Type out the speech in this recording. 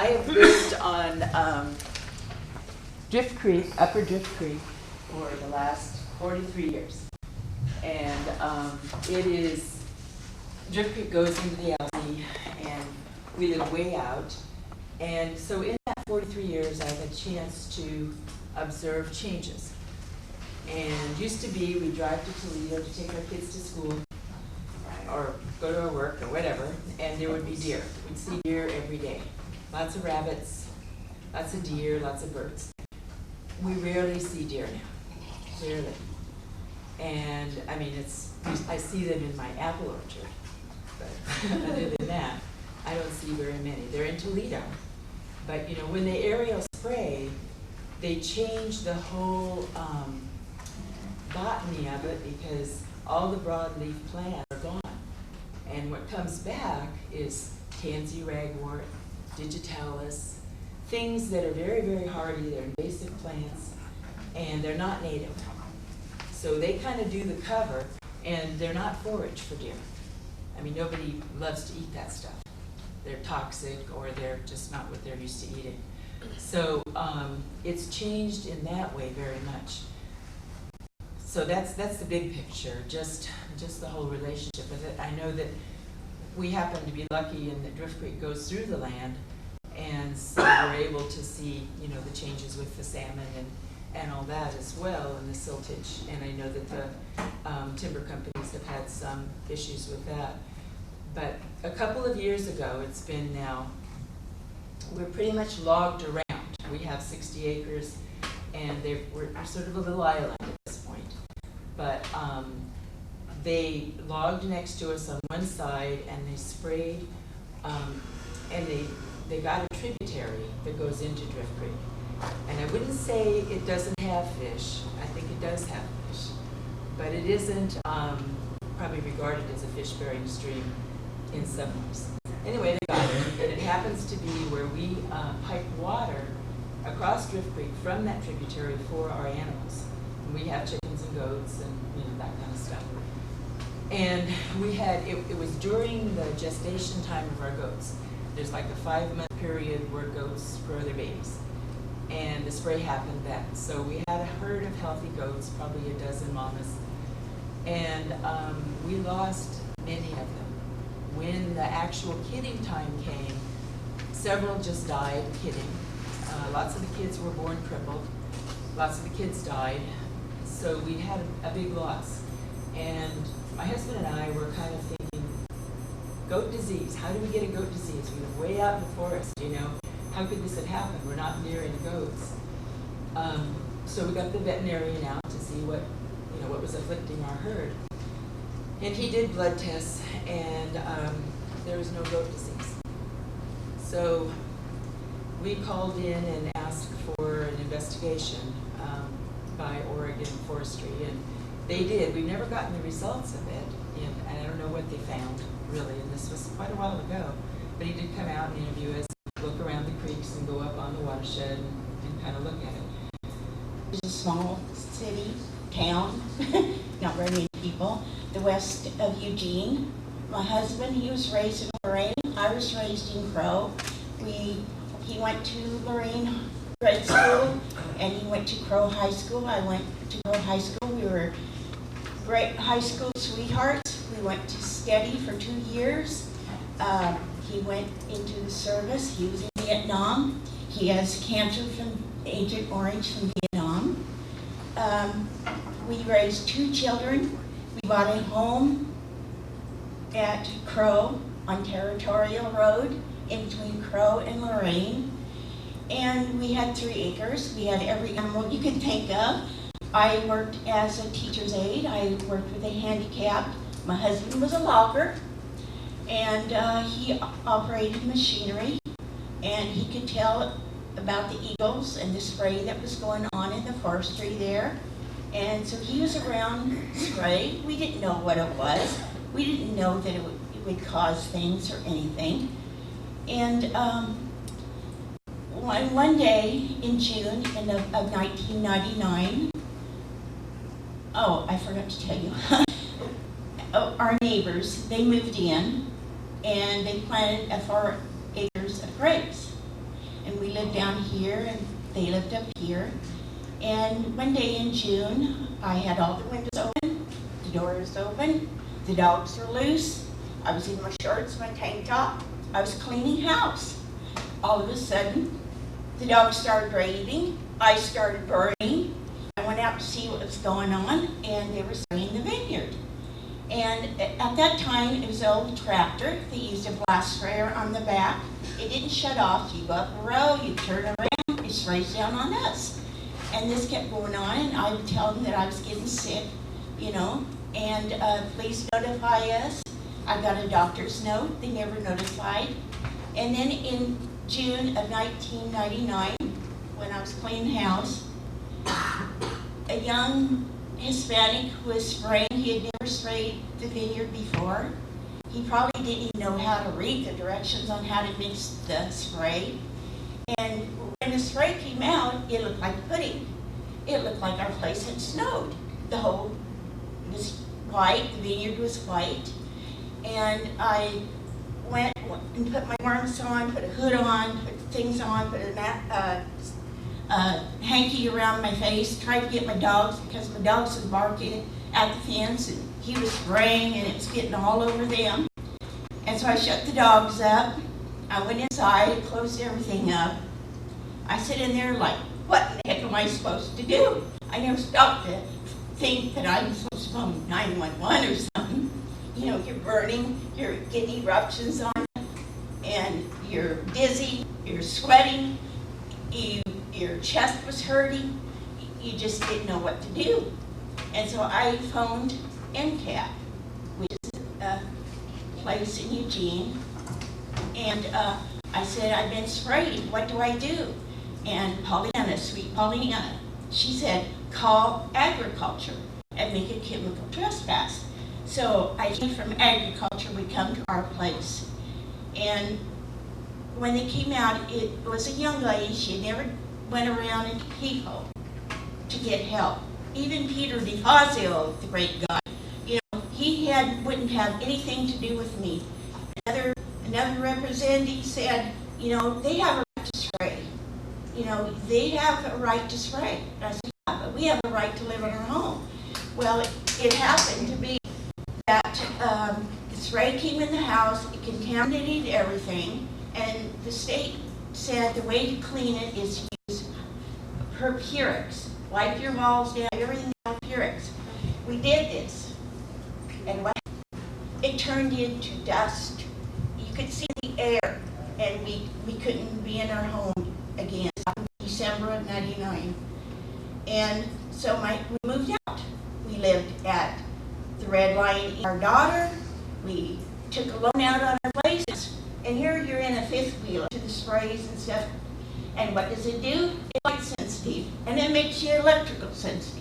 I have lived on Drift Creek, Upper Drift Creek, for the last 43 years. And Drift Creek goes into the Alsea, and we live way out. And so in that 43 years, I've had a chance to observe changes. And used to be, we'd drive to Toledo to take our kids to school, or go to our work, or whatever, and there would be deer. We'd see deer every day. Lots of rabbits, lots of deer, lots of birds. We rarely see deer now, rarely. And I mean, I see them in my apple orchard, but other than that, I don't see very many. They're in Toledo. But you know, when they aerial spray, they change the whole botany of it, because all the broadleaf plants are gone. And what comes back is tansy ragwort, digitalis, things that are very, very hardy. They're invasive plants, and they're not native. So they kind of do the cover, and they're not forage for deer. I mean, nobody loves to eat that stuff. They're toxic, or they're just not what they're used to eating. So it's changed in that way very much. So that's the big picture, just the whole relationship with it. I know that we happen to be lucky in that Drift Creek goes through the land, and so we're able to see, you know, the changes with the salmon and all that as well, and the siltage. And I know that the timber companies have had some issues with that. But a couple of years ago, it's been now, we're pretty much logged around. We have 60 acres, and we're sort of a little island at this point. But they logged next to us on one side, and they sprayed, and they got a tributary that goes into Drift Creek. And I wouldn't say it doesn't have fish. I think it does have fish. But it isn't probably regarded as a fish-bearing stream in some ways. Anyway, they got it, and it happens to be where we pipe water across Drift Creek from that tributary for our animals. And we have chickens and goats and, you know, that kind of stuff. And we had, it was during the gestation time of our goats. There's like a 5-month period where goats grow their babies. And the spray happened then. So we had a herd of healthy goats, probably a dozen mamas. And we lost many of them. When the actual kidding time came, several just died kidding. Lots of the kids were born crippled. Lots of the kids died. So we had a big loss. And my husband and I were kind of thinking, goat disease, how do we get a goat disease? We were way out in the forest, you know. How could this have happened? We're not near any goats. So we got the veterinarian out to see what was afflicting our herd. And he did blood tests, and there was no goat disease. So we called in and asked for an investigation by Oregon Forestry, and they did. We've never gotten the results of it, and I don't know what they found, really, and this was quite a while ago. But he did come out and interview us, look around the creeks and go up on the watershed and kind of look at it. It's a small city, town, not very many people, the west of Eugene. My husband, he was raised in Lorain. I was raised in Crow. He went to Lorain grade school, and he went to Crow High School. I went to Crow High School. We were great high school sweethearts. We went to Sketty for 2 years. He went into the service. He was in Vietnam. He has cancer from Agent Orange from Vietnam. We raised 2 children. We bought a home at Crow on Territorial Road in between Crow and Lorain. And we had 3 acres. We had every animal you could think of. I worked as a teacher's aide. I worked with a handicapped. My husband was a logger, and he operated machinery, and he could tell about the eagles and the spray that was going on in the forestry there. And so he was around spray. We didn't know what it was. We didn't know that it would cause things or anything. And one day in June of 1999, oh, I forgot to tell you, our neighbors, they moved in, and they planted 4 acres of grapes. here and they lived up here. And one day in June, I had all the windows open, the doors open, the dogs were loose. I was in my shorts, my tank top. I was cleaning house. All of a sudden, the dogs started raving. I started burning. I went out to see what was going on, and they were spraying the vineyard. And at that time, it was an old tractor. They used a blast sprayer on the back. It didn't shut off. You go up a row, you turn around, it sprays down on us. And this kept going on, and I would tell them that I was getting sick, you know, and please notify us. I got a doctor's note. They never notified. And then in June of 1999, when I was cleaning house, a young Hispanic who was spraying, he had never sprayed the vineyard before. He probably didn't even know how to read the directions on how to mix the spray. And when the spray came out, it looked like pudding. It looked like our place had snowed. The whole was white, the vineyard was white. And I went and put my warmth on, put a hood on, put things on, put a hanky around my face, tried to get my dogs because my dogs were barking at the fence and he was spraying and it was getting all over them. And so I shut the dogs up. I went inside, closed everything up. I sit in there like, what in the heck am I supposed to do? I never stopped to think that I'm supposed to phone 911 or something. You know, you're burning, you're getting eruptions on you, and you're dizzy, you're sweating, your chest was hurting, you just didn't know what to do. And so I phoned NCAP, which is a place in Eugene, and I said, I've been sprayed, what do I do? And Pollyanna, sweet Pollyanna, she said, call agriculture and make a chemical trespass. So I came from agriculture, we come to our place. And when they came out, it was a young lady, she had never went around into people to get help. Even Peter DeFazio, the great guy, you know, he wouldn't have anything to do with me. Another representative said, you know, they have a right to spray. You know, they have a right to spray. And I said, yeah, but we have a right to live in our home. Well, it happened to be that the spray came in the house, it contaminated everything, and the state said the way to clean it is to use Purex. Wipe your walls down, everything down Purex. We did this, and it turned into dust. You could see the air, and we couldn't be in our home again. December of '99. And so we moved out. We lived at the Red Lion. Our daughter, we took a loan out on our places, and here you're in a fifth wheeler to the sprays and stuff. And what does it do? It's light sensitive, and it makes you electrical sensitive.